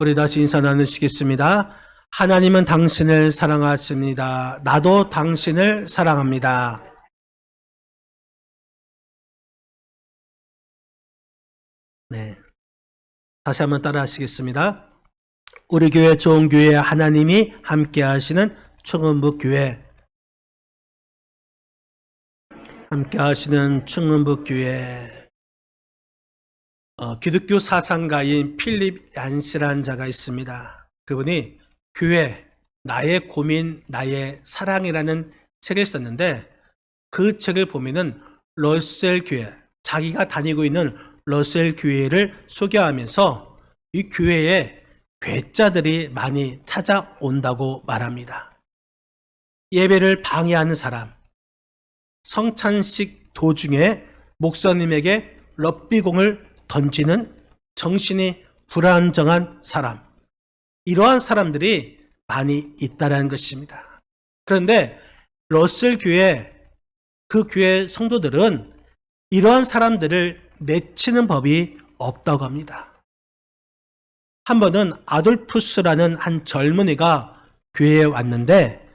우리 다시 인사 나누시겠습니다. 하나님은 당신을 사랑하십니다. 나도 당신을 사랑합니다. 네, 다시 한번 따라 하시겠습니다. 우리 교회 좋은 교회 하나님이 함께 하시는 충음북 교회, 함께 하시는 충음북 교회. 기독교 사상가인 필립 얀시라는 자가 있습니다. 그분이 교회, 나의 고민, 나의 사랑이라는 책을 썼는데, 그 책을 보면은 러셀 교회, 자기가 다니고 있는 러셀 교회를 소개하면서 이 교회에 괴짜들이 많이 찾아온다고 말합니다. 예배를 방해하는 사람, 성찬식 도중에 목사님에게 럭비공을 던지는 정신이 불안정한 사람, 이러한 사람들이 많이 있다는 것입니다. 그런데 러셀 교회, 그 교회 성도들은 이러한 사람들을 내치는 법이 없다고 합니다. 한 번은 아돌푸스라는 한 젊은이가 교회에 왔는데,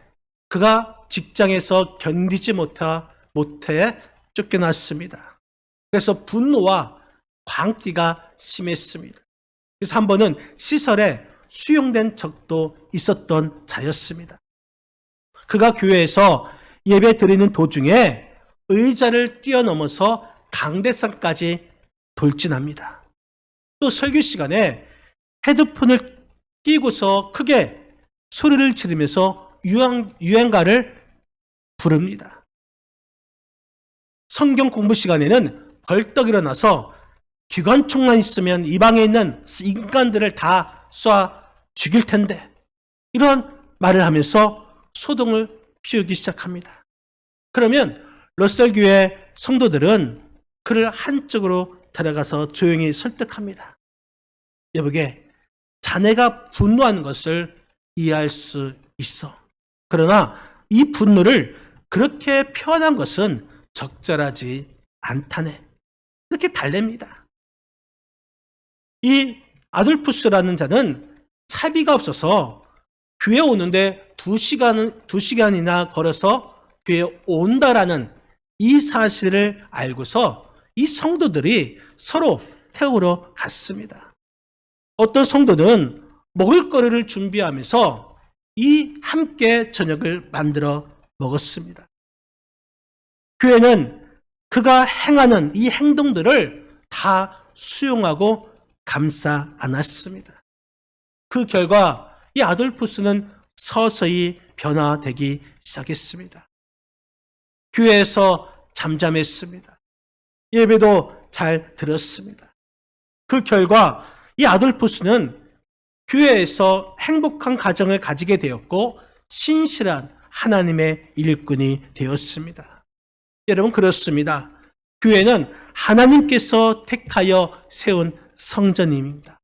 그가 직장에서 견디지 못해 쫓겨났습니다. 그래서 분노와 광기가 심했습니다. 그래서 한 번은 시설에 수용된 적도 있었던 자였습니다. 그가 교회에서 예배 드리는 도중에 의자를 뛰어넘어서 강대상까지 돌진합니다. 또 설교 시간에 헤드폰을 끼고서 크게 소리를 지르면서 유행가를 부릅니다. 성경 공부 시간에는 벌떡 일어나서 기관총만 있으면 이 방에 있는 인간들을 다 쏴 죽일 텐데, 이런 말을 하면서 소동을 피우기 시작합니다. 그러면 러셀 교회 성도들은 그를 한쪽으로 데려가서 조용히 설득합니다. 여보게, 자네가 분노하는 것을 이해할 수 있어. 그러나 이 분노를 그렇게 표현한 것은 적절하지 않다네. 이렇게 달랩니다. 이 아돌푸스라는 자는 차비가 없어서 교회 오는데 2시간이나 걸어서 교회에 온다라는 이 사실을 알고서 이 성도들이 서로 태우러 갔습니다. 어떤 성도는 먹을거리를 준비하면서 이 함께 저녁을 만들어 먹었습니다. 교회는 그가 행하는 이 행동들을 다 수용하고 감싸 안았습니다. 그 결과 이 아돌푸스는 서서히 변화되기 시작했습니다. 교회에서 잠잠했습니다. 예배도 잘 들었습니다. 그 결과 이 아돌푸스는 교회에서 행복한 가정을 가지게 되었고 신실한 하나님의 일꾼이 되었습니다. 여러분, 그렇습니다. 교회는 하나님께서 택하여 세운 성전입니다.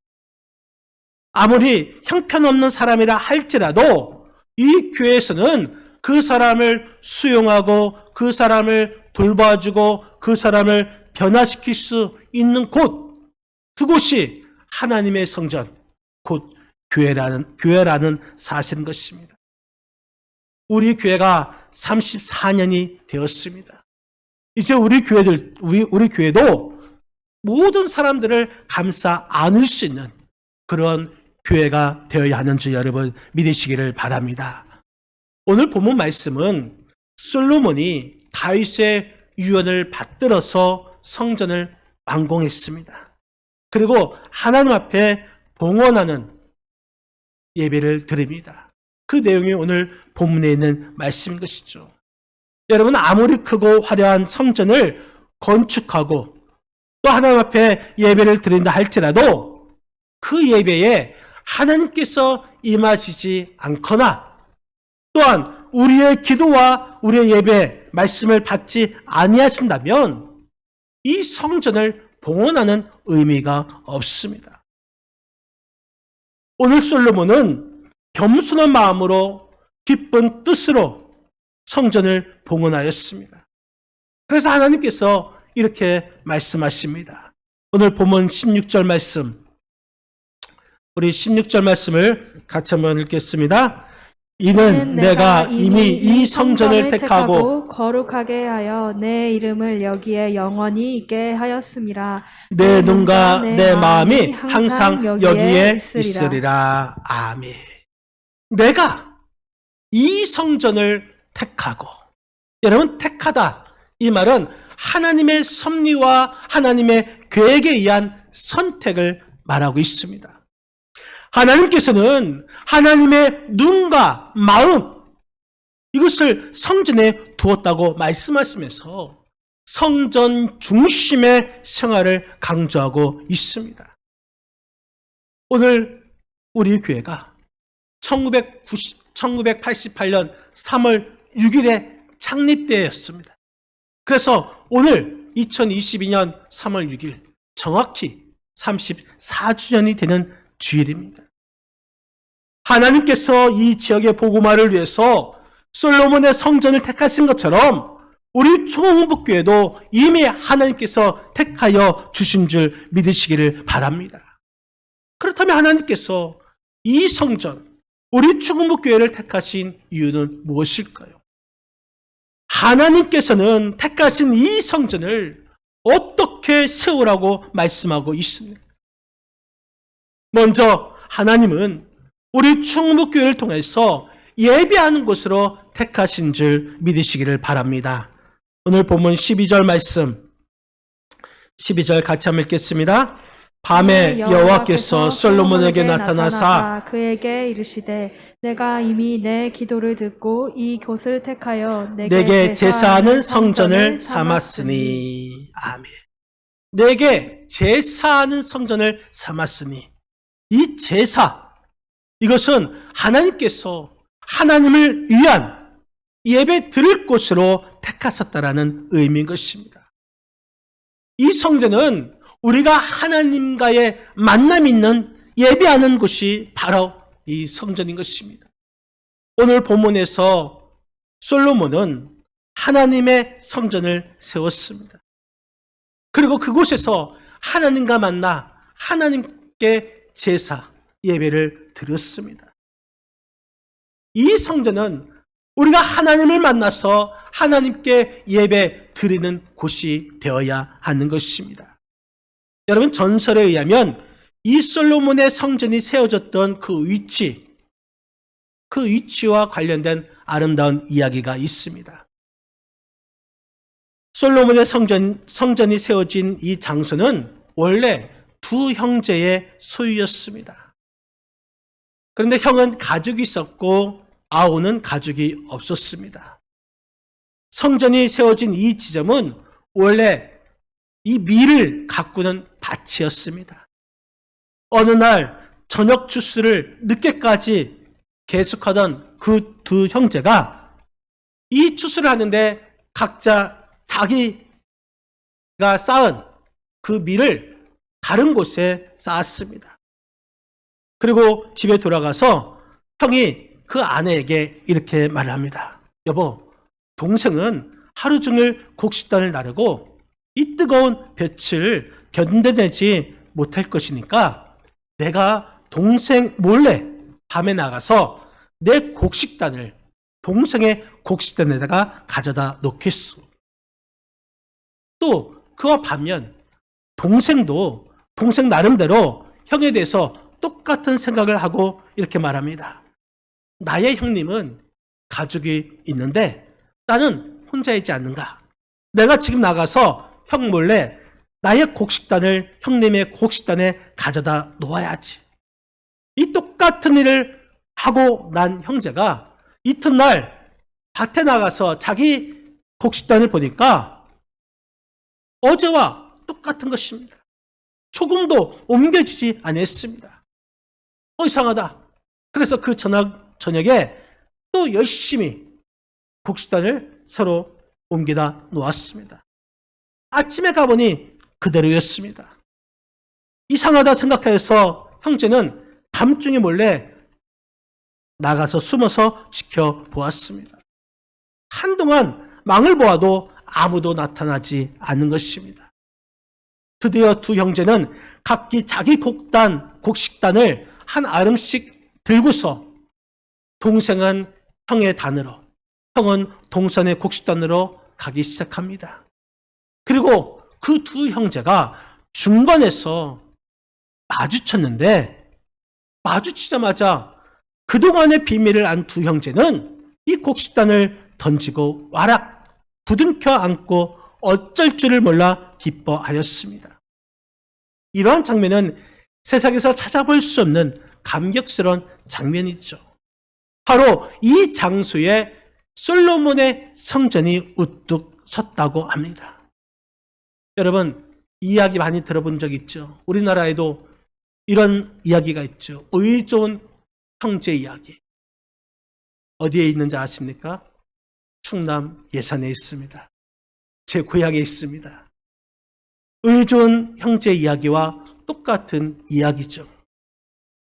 아무리 형편없는 사람이라 할지라도 이 교회에서는 그 사람을 수용하고 그 사람을 돌봐주고 그 사람을 변화시킬 수 있는 곳, 그곳이 하나님의 성전, 곧 교회라는 사실인 것입니다. 우리 교회가 34년이 되었습니다. 이제 우리 교회도 모든 사람들을 감싸 안을 수 있는 그런 교회가 되어야 하는 줄 여러분 믿으시기를 바랍니다. 오늘 본문 말씀은 솔로몬이 다윗의 유언을 받들어서 성전을 완공했습니다. 그리고 하나님 앞에 봉헌하는 예배를 드립니다. 그 내용이 오늘 본문에 있는 말씀인 것이죠. 여러분, 아무리 크고 화려한 성전을 건축하고 또 하나님 앞에 예배를 드린다 할지라도 그 예배에 하나님께서 임하시지 않거나 또한 우리의 기도와 우리의 예배 말씀을 받지 아니하신다면 이 성전을 봉헌하는 의미가 없습니다. 오늘 솔로몬은 겸손한 마음으로 기쁜 뜻으로 성전을 봉헌하였습니다. 그래서 하나님께서 이렇게 말씀하십니다. 오늘 본문 16절 말씀, 우리 16절 말씀을 같이 한번 읽겠습니다. 이는 내가 이미 이 성전을 택하고 거룩하게 하여 내 이름을 여기에 영원히 있게 하였음이라. 내 눈과 내 마음이 항상 여기에 있으리라. 아멘. 내가 이 성전을 택하고, 여러분, 택하다, 이 말은 하나님의 섭리와 하나님의 계획에 의한 선택을 말하고 있습니다. 하나님께서는 하나님의 눈과 마음, 이것을 성전에 두었다고 말씀하시면서 성전 중심의 생활을 강조하고 있습니다. 오늘 우리 교회가 1988년 3월 6일에 창립되었습니다. 그래서 오늘 2022년 3월 6일 정확히 34주년이 되는 주일입니다. 하나님께서 이 지역의 복음화를 위해서 솔로몬의 성전을 택하신 것처럼 우리 충흥북교회도 이미 하나님께서 택하여 주신 줄 믿으시기를 바랍니다. 그렇다면 하나님께서 이 성전, 우리 충흥북교회를 택하신 이유는 무엇일까요? 하나님께서는 택하신 이 성전을 어떻게 세우라고 말씀하고 있습니까? 먼저 하나님은 우리 충북교회를 통해서 예배하는 곳으로 택하신 줄 믿으시기를 바랍니다. 오늘 본문 12절 말씀, 12절 같이 한번 읽겠습니다. 밤에 여호와께서 솔로몬에게 나타나사 그에게 이르시되 내가 이미 내 기도를 듣고 이 곳을 택하여 내게 제사하는 성전을 삼았으니. 아멘. 내게 제사하는 성전을 삼았으니, 이 제사, 이것은 하나님께서 하나님을 위한 예배 드릴 곳으로 택하셨다라는 의미인 것입니다. 이 성전은 우리가 하나님과의 만남이 있는 예배하는 곳이 바로 이 성전인 것입니다. 오늘 본문에서 솔로몬은 하나님의 성전을 세웠습니다. 그리고 그곳에서 하나님과 만나 하나님께 제사, 예배를 드렸습니다. 이 성전은 우리가 하나님을 만나서 하나님께 예배 드리는 곳이 되어야 하는 것입니다. 여러분, 전설에 의하면 이 솔로몬의 성전이 세워졌던 그 위치와 관련된 아름다운 이야기가 있습니다. 솔로몬의 성전이 세워진 이 장소는 원래 두 형제의 소유였습니다. 그런데 형은 가족이 있었고 아우는 가족이 없었습니다. 성전이 세워진 이 지점은 원래 이 밀을 가꾸는 밭이었습니다. 어느 날 저녁 주스를 늦게까지 계속하던 그 두 형제가 이 추수를 하는데 각자 자기가 쌓은 그 밀을 다른 곳에 쌓았습니다. 그리고 집에 돌아가서 형이 그 아내에게 이렇게 말을 합니다. 여보, 동생은 하루 종일 곡식단을 나르고 이 뜨거운 볕을 견뎌내지 못할 것이니까 내가 동생 몰래 밤에 나가서 내 곡식단을 동생의 곡식단에다가 가져다 놓겠소. 또 그와 반면 동생도 동생 나름대로 형에 대해서 똑같은 생각을 하고 이렇게 말합니다. 나의 형님은 가족이 있는데 나는 혼자이지 않는가? 내가 지금 나가서 형 몰래 나의 곡식단을 형님의 곡식단에 가져다 놓아야지. 이 똑같은 일을 하고 난 형제가 이튿날 밭에 나가서 자기 곡식단을 보니까 어제와 똑같은 것입니다. 조금도 옮겨지지 않았습니다. 이상하다. 그래서 그 저녁에 또 열심히 곡식단을 서로 옮기다 놓았습니다. 아침에 가보니 그대로였습니다. 이상하다 생각해서 형제는 밤중에 몰래 나가서 숨어서 지켜보았습니다. 한동안 망을 보아도 아무도 나타나지 않는 것입니다. 드디어 두 형제는 각기 자기 곡식단을 한 아름씩 들고서 동생은 형의 단으로, 형은 동선의 곡식단으로 가기 시작합니다. 그리고 그 두 형제가 중간에서 마주쳤는데, 마주치자마자 그동안의 비밀을 안 두 형제는 이 곡식단을 던지고 와락 부둥켜 안고 어쩔 줄을 몰라 기뻐하였습니다. 이러한 장면은 세상에서 찾아볼 수 없는 감격스러운 장면이죠. 바로 이 장소에 솔로몬의 성전이 우뚝 섰다고 합니다. 여러분, 이야기 많이 들어본 적 있죠? 우리나라에도 이런 이야기가 있죠. 의 좋은 형제 이야기. 어디에 있는지 아십니까? 충남 예산에 있습니다. 제 고향에 있습니다. 의 좋은 형제 이야기와 똑같은 이야기죠.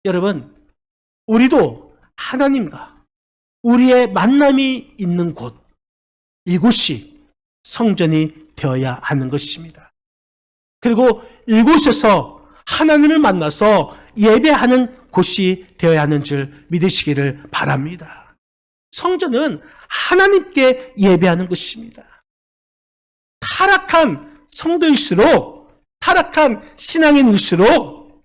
여러분, 우리도 하나님과 우리의 만남이 있는 곳, 이곳이 성전이 되어야 하는 것입니다. 그리고 이곳에서 하나님을 만나서 예배하는 곳이 되어야 하는 줄 믿으시기를 바랍니다. 성전은 하나님께 예배하는 것입니다. 타락한 성도일수록, 타락한 신앙인일수록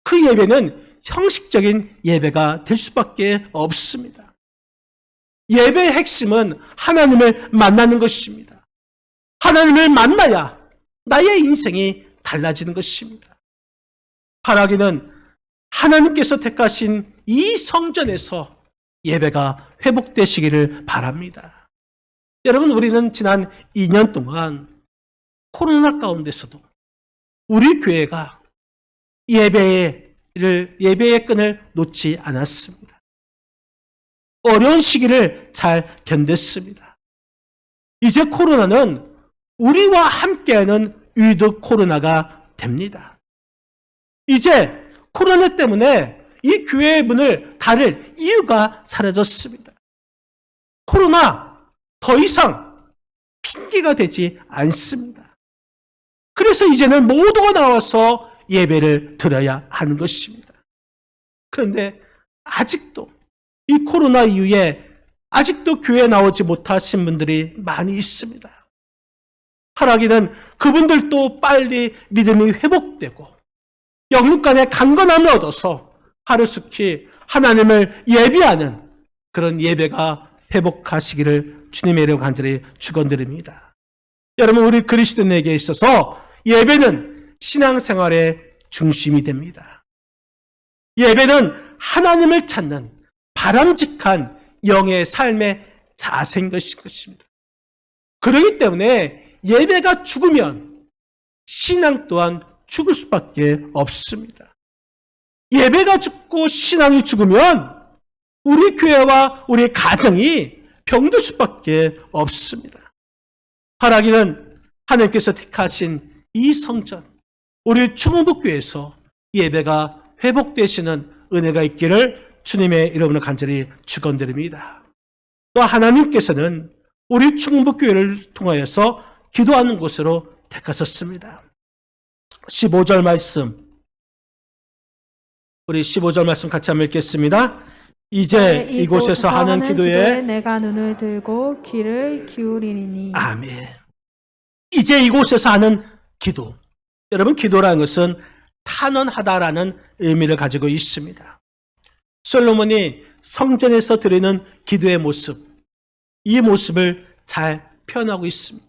그 예배는 형식적인 예배가 될 수밖에 없습니다. 예배의 핵심은 하나님을 만나는 것입니다. 하나님을 만나야 나의 인생이 달라지는 것입니다. 바라기는 하나님께서 택하신 이 성전에서 예배가 회복되시기를 바랍니다. 여러분, 우리는 지난 2년 동안 코로나 가운데서도 우리 교회가 예배의 끈을 놓지 않았습니다. 어려운 시기를 잘 견뎠습니다. 이제 코로나는 우리와 함께하는 위드 코로나가 됩니다. 이제 코로나 때문에 이 교회의 문을 닫을 이유가 사라졌습니다. 코로나 더 이상 핑계가 되지 않습니다. 그래서 이제는 모두가 나와서 예배를 드려야 하는 것입니다. 그런데 아직도 이 코로나 이후에 아직도 교회에 나오지 못하신 분들이 많이 있습니다. 하라기는 그분들도 빨리 믿음이 회복되고 영육간의 강건함을 얻어서 하루속히 하나님을 예배하는 그런 예배가 회복하시기를 주님의 이름으로 간절히 축원드립니다. 여러분, 우리 그리스도인에게 있어서 예배는 신앙생활의 중심이 됩니다. 예배는 하나님을 찾는 바람직한 영의 삶의 자세인 것입니다. 그렇기 때문에 예배가 죽으면 신앙 또한 죽을 수밖에 없습니다. 예배가 죽고 신앙이 죽으면 우리 교회와 우리 가정이 병들 수밖에 없습니다. 바라기는 하나님께서 택하신 이 성전, 우리 충북교회에서 예배가 회복되시는 은혜가 있기를 주님의 이름으로 간절히 축원드립니다. 또 하나님께서는 우리 충북교회를 통하여서 기도하는 곳으로 택하셨습니다. 15절 말씀, 우리 15절 말씀 같이 한번 읽겠습니다. 이제 이곳에서 하는 기도에 내가 눈을 들고 귀를 기울이니. 아멘. 이제 이곳에서 하는 기도. 여러분, 기도라는 것은 탄원하다라는 의미를 가지고 있습니다. 솔로몬이 성전에서 드리는 기도의 모습, 이 모습을 잘 표현하고 있습니다.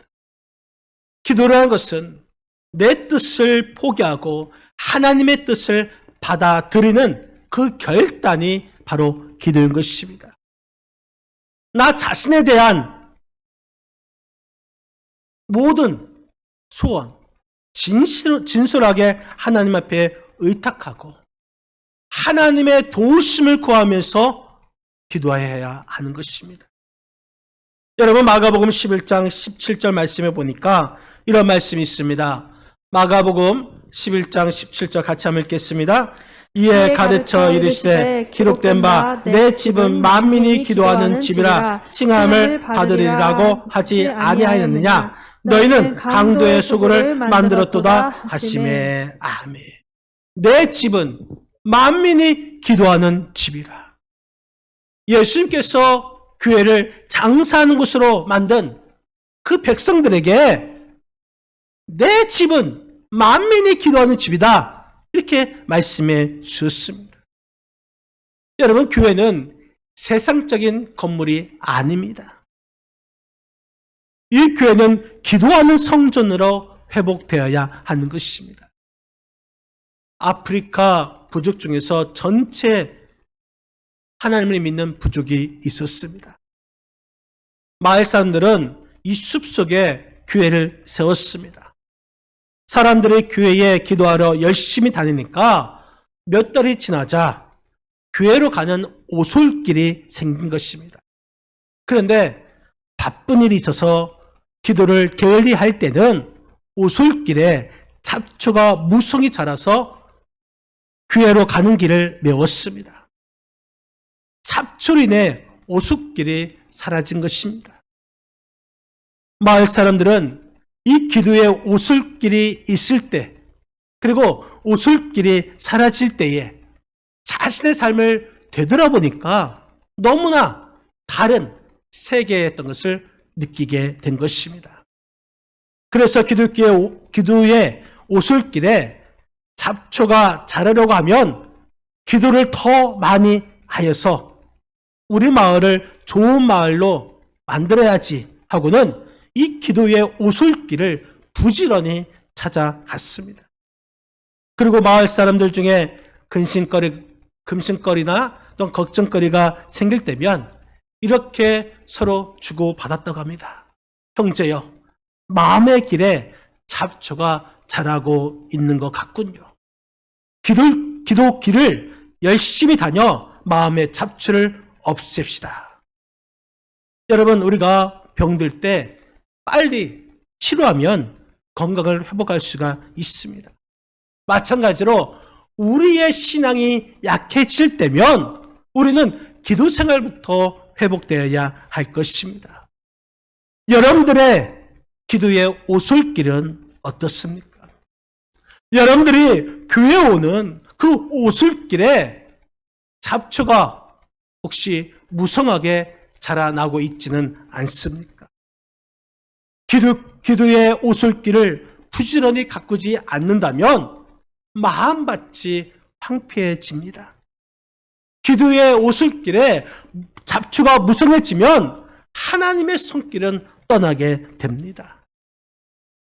기도라는 것은 내 뜻을 포기하고 하나님의 뜻을 받아들이는 그 결단이 바로 기도인 것입니다. 나 자신에 대한 모든 소원, 진솔하게 하나님 앞에 의탁하고 하나님의 도우심을 구하면서 기도해야 하는 것입니다. 여러분, 마가복음 11장 17절 말씀에 보니까 이런 말씀이 있습니다. 마가복음 11장 17절 같이 한번 읽겠습니다. 이에 가르쳐 이르시되 기록된 바 내 집은 만민이 기도하는 집이라 칭함을 받으리라고 하지 아니하였느냐. 너희는 강도의 소굴을 만들었도다 하시매. 아멘. 내 집은 만민이 기도하는 집이라. 예수님께서 교회를 장사하는 곳으로 만든 그 백성들에게 내 집은 만민이 기도하는 집이다. 이렇게 말씀해 주셨습니다. 여러분, 교회는 세상적인 건물이 아닙니다. 이 교회는 기도하는 성전으로 회복되어야 하는 것입니다. 아프리카 부족 중에서 전체 하나님을 믿는 부족이 있었습니다. 마을 사람들은 이 숲속에 교회를 세웠습니다. 사람들이 교회에 기도하러 열심히 다니니까 몇 달이 지나자 교회로 가는 오솔길이 생긴 것입니다. 그런데 바쁜 일이 있어서 기도를 게을리할 때는 오솔길에 잡초가 무성히 자라서 교회로 가는 길을 메웠습니다. 잡초로 인해 오솔길이 사라진 것입니다. 마을 사람들은 이 기도의 오솔길이 있을 때, 그리고 오솔길이 사라질 때에 자신의 삶을 되돌아보니까 너무나 다른 세계였던 것을 느끼게 된 것입니다. 그래서 기도의 오솔길에 잡초가 자라려고 하면 기도를 더 많이 하여서 우리 마을을 좋은 마을로 만들어야지 하고는 이 기도의 오솔길을 부지런히 찾아갔습니다. 그리고 마을 사람들 중에 금신거리나 또는 걱정거리가 생길 때면 이렇게 서로 주고받았다고 합니다. 형제여, 마음의 길에 잡초가 자라고 있는 것 같군요. 기도 길을 열심히 다녀 마음의 잡초를 없앱시다. 여러분, 우리가 병들 때 빨리 치료하면 건강을 회복할 수가 있습니다. 마찬가지로 우리의 신앙이 약해질 때면 우리는 기도 생활부터 회복되어야 할 것입니다. 여러분들의 기도의 오솔길은 어떻습니까? 여러분들이 교회에 오는 그 오솔길에 잡초가 혹시 무성하게 자라나고 있지는 않습니까? 기도의 오솔길을 부지런히 가꾸지 않는다면 마음밭이 황폐해집니다. 기도의 오솔길에 잡초가 무성해지면 하나님의 손길은 떠나게 됩니다.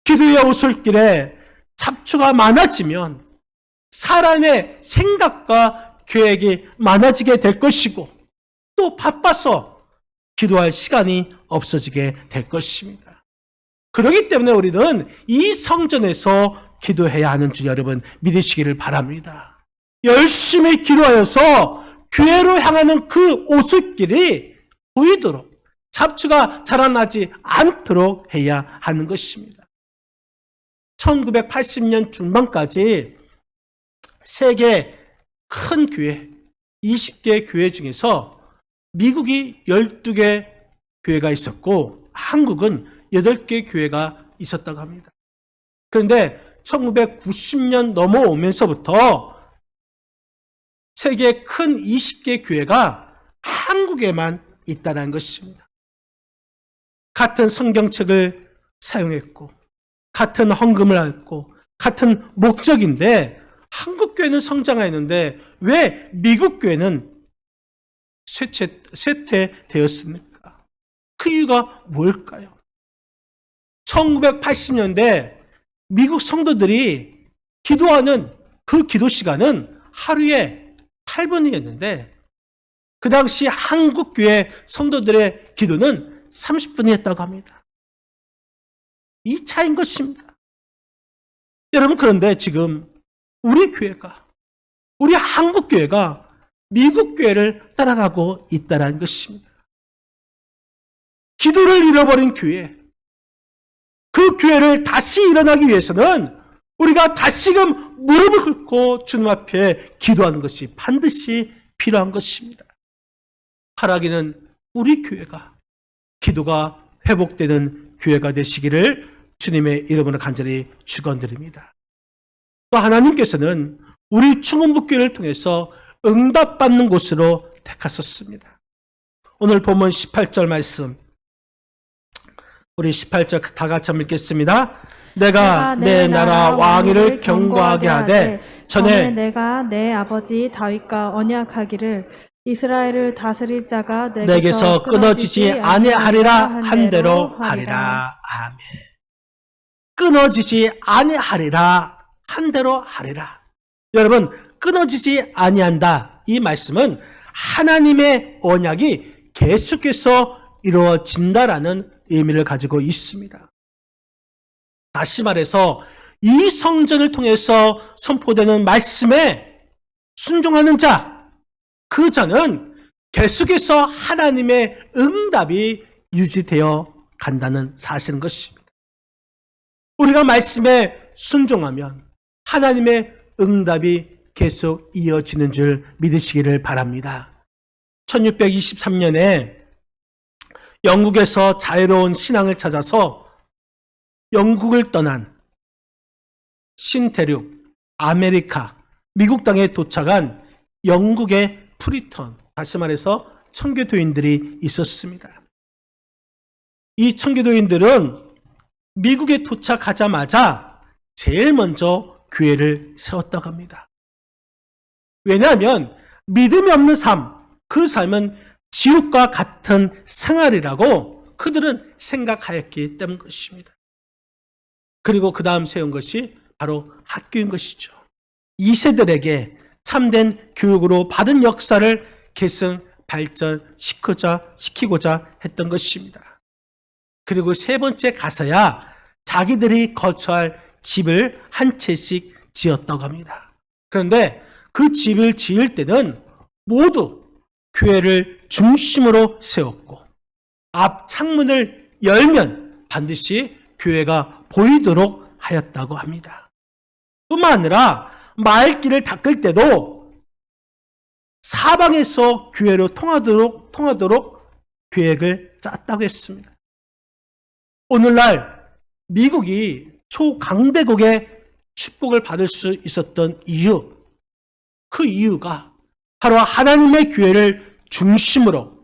기도의 오솔길에 잡초가 많아지면 사람의 생각과 계획이 많아지게 될 것이고 또 바빠서 기도할 시간이 없어지게 될 것입니다. 그렇기 때문에 우리는 이 성전에서 기도해야 하는 줄 여러분 믿으시기를 바랍니다. 열심히 기도하여서 교회로 향하는 그 오솔길이 보이도록 잡초가 자라나지 않도록 해야 하는 것입니다. 1980년 중반까지 세계 큰 교회, 20개 교회 중에서 미국이 12개 교회가 있었고 한국은 8개 교회가 있었다고 합니다. 그런데 1990년 넘어오면서부터 세계 큰 20개 교회가 한국에만 있다는 것입니다. 같은 성경책을 사용했고 같은 헌금을 했고 같은 목적인데 한국 교회는 성장하였는데 왜 미국 교회는 쇠퇴되었습니까? 그 이유가 뭘까요? 1980년대 미국 성도들이 기도하는 그 기도 시간은 하루에 8분이었는데 그 당시 한국 교회 성도들의 기도는 30분이었다고 합니다. 이 차이인 것입니다. 여러분, 그런데 지금 우리 교회가, 우리 한국 교회가 미국 교회를 따라가고 있다는 것입니다. 기도를 잃어버린 교회, 그 교회를 다시 일어나기 위해서는 우리가 다시금 무릎을 꿇고 주님 앞에 기도하는 것이 반드시 필요한 것입니다. 바라기는 우리 교회가 기도가 회복되는 교회가 되시기를 주님의 이름으로 간절히 축원드립니다. 또 하나님께서는 우리 충원북교회를 통해서 응답받는 곳으로 택하셨습니다. 오늘 본문 18절 말씀, 우리 18절 다 같이 한번 읽겠습니다. 내가 내 나라 왕위를 경고하게 하되 전에 내가 내 아버지 다윗과 언약하기를 이스라엘을 다스릴 자가 내게서 끊어지지 아니하리라 한 대로 하리라. 아멘. 끊어지지 아니하리라 한 대로 하리라. 여러분, 끊어지지 아니한다, 이 말씀은 하나님의 언약이 계속해서 이루어진다라는 의미를 가지고 있습니다. 다시 말해서 이 성전을 통해서 선포되는 말씀에 순종하는 자, 그 자는 계속해서 하나님의 응답이 유지되어 간다는 사실인 것입니다. 우리가 말씀에 순종하면 하나님의 응답이 계속 이어지는 줄 믿으시기를 바랍니다. 1623년에 영국에서 자유로운 신앙을 찾아서 영국을 떠난 신대륙, 아메리카, 미국 땅에 도착한 영국의 프리턴, 다시 말해서 청교도인들이 있었습니다. 이 청교도인들은 미국에 도착하자마자 제일 먼저 교회를 세웠다고 합니다. 왜냐하면 믿음이 없는 삶, 그 삶은 지옥과 같은 생활이라고 그들은 생각하였기 때문 것입니다. 그리고 그 다음 세운 것이 바로 학교인 것이죠. 2세들에게 참된 교육으로 받은 역사를 계승 발전시키고자 했던 것입니다. 그리고 세 번째 가서야 자기들이 거처할 집을 한 채씩 지었다고 합니다. 그런데 그 집을 지을 때는 모두 교회를 중심으로 세웠고 앞 창문을 열면 반드시 교회가 보이도록 하였다고 합니다. 뿐만 아니라 마을길을 닦을 때도 사방에서 교회로 통하도록 계획을 짰다고 했습니다. 오늘날 미국이 초강대국의 축복을 받을 수 있었던 이유, 그 이유가 바로 하나님의 교회를 중심으로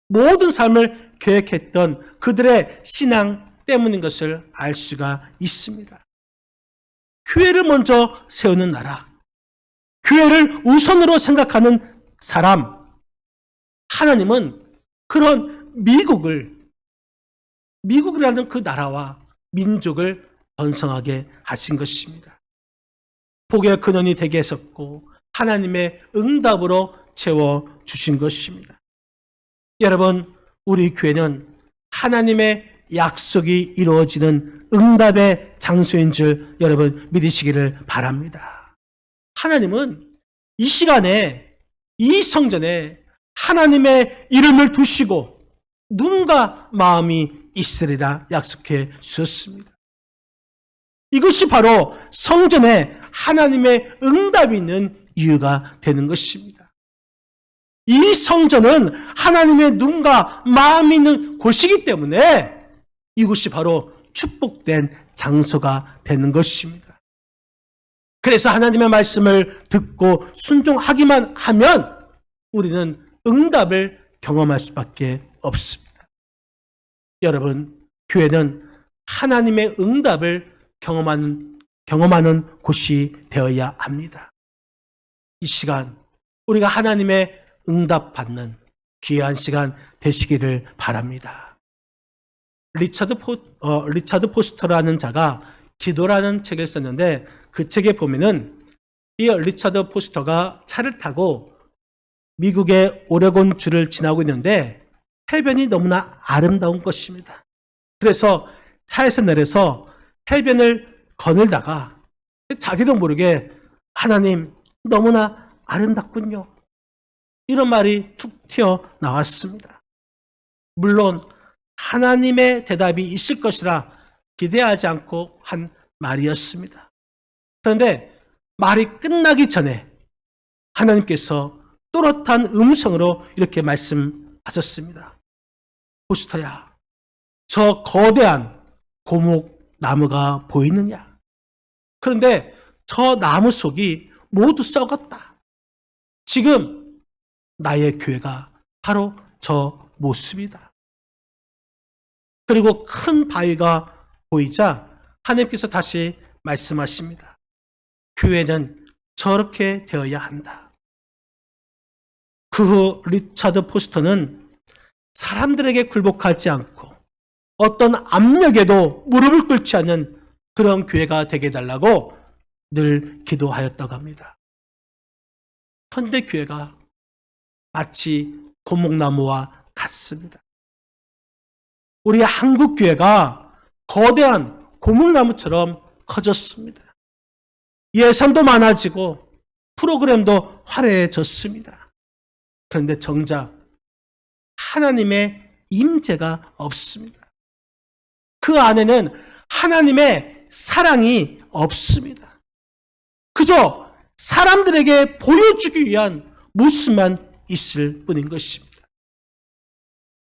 모든 삶을 계획했던 그들의 신앙 때문인 것을 알 수가 있습니다. 교회를 먼저 세우는 나라, 교회를 우선으로 생각하는 사람, 하나님은 그런 미국이라는 그 나라와 민족을 번성하게 하신 것입니다. 복의 근원이 되게 하셨고 하나님의 응답으로 채워주신 것입니다. 여러분, 우리 교회는 하나님의 약속이 이루어지는 응답의 장소인 줄 여러분 믿으시기를 바랍니다. 하나님은 이 시간에 이 성전에 하나님의 이름을 두시고 눈과 마음이 있으리라 약속해 주셨습니다. 이것이 바로 성전에 하나님의 응답이 있는 이유가 되는 것입니다. 이 성전은 하나님의 눈과 마음이 있는 곳이기 때문에 이곳이 바로 축복된 장소가 되는 것입니다. 그래서 하나님의 말씀을 듣고 순종하기만 하면 우리는 응답을 경험할 수밖에 없습니다. 여러분, 교회는 하나님의 응답을 경험하는 곳이 되어야 합니다. 이 시간 우리가 하나님의 응답받는 귀한 시간 되시기를 바랍니다. 리차드 포스터라는 자가 기도라는 책을 썼는데 그 책에 보면은 이 리차드 포스터가 차를 타고 미국의 오레곤 주를 지나고 있는데 해변이 너무나 아름다운 것입니다. 그래서 차에서 내려서 해변을 거닐다가 자기도 모르게 하나님 너무나 아름답군요, 이런 말이 툭 튀어나왔습니다. 물론 하나님의 대답이 있을 것이라 기대하지 않고 한 말이었습니다. 그런데 말이 끝나기 전에 하나님께서 또렷한 음성으로 이렇게 말씀하셨습니다. 포스터야, 저 거대한 고목 나무가 보이느냐? 그런데 저 나무 속이 모두 썩었다. 지금 나의 교회가 바로 저 모습이다. 그리고 큰 바위가 보이자 하나님께서 다시 말씀하십니다. 교회는 저렇게 되어야 한다. 그 후 리차드 포스터는 사람들에게 굴복하지 않고 어떤 압력에도 무릎을 꿇지 않는 그런 교회가 되게 해달라고 늘 기도하였다고 합니다. 현대 교회가 마치 고목나무와 같습니다. 우리 한국 교회가 거대한 고목나무처럼 커졌습니다. 예산도 많아지고 프로그램도 화려해졌습니다. 그런데 정작 하나님의 임재가 없습니다. 그 안에는 하나님의 사랑이 없습니다. 그저 사람들에게 보여주기 위한 모습만 있을 뿐인 것입니다.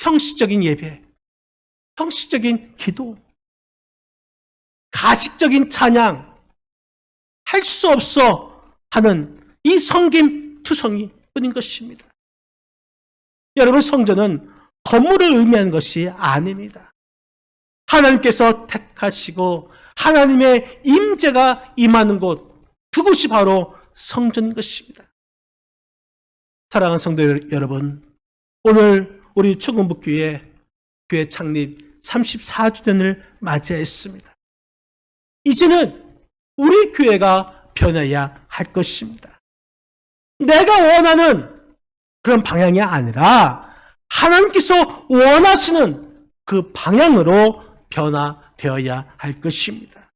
형식적인 예배, 형식적인 기도, 가식적인 찬양, 할 수 없어 하는 이 성김투성이 뿐인 것입니다. 여러분, 성전은 건물을 의미하는 것이 아닙니다. 하나님께서 택하시고 하나님의 임재가 임하는 곳, 그곳이 바로 성전인 것입니다. 사랑하는 성도 여러분, 오늘 우리 충원북교회 교회 창립 34주년을 맞이했습니다. 이제는 우리 교회가 변해야 할 것입니다. 내가 원하는 그런 방향이 아니라 하나님께서 원하시는 그 방향으로 변화되어야 할 것입니다.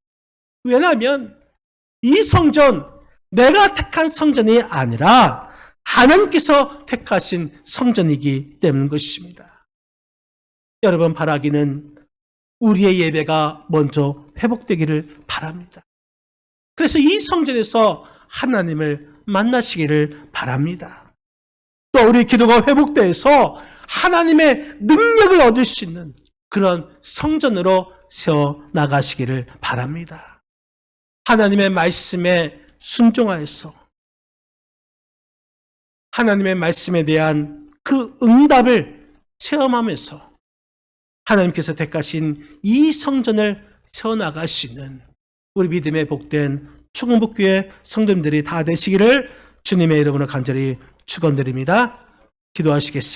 왜냐하면 이 성전, 내가 택한 성전이 아니라 하나님께서 택하신 성전이기 때문인 것입니다. 여러분, 바라기는 우리의 예배가 먼저 회복되기를 바랍니다. 그래서 이 성전에서 하나님을 만나시기를 바랍니다. 또 우리 기도가 회복돼서 하나님의 능력을 얻을 수 있는 그런 성전으로 세워 나가시기를 바랍니다. 하나님의 말씀에 순종하여서 하나님의 말씀에 대한 그 응답을 체험하면서 하나님께서 택하신 이 성전을 세워나갈 수 있는 우리 믿음의 복된 충북교회 성도님들이 다 되시기를 주님의 이름으로 간절히 축원드립니다. 기도하시겠습니다.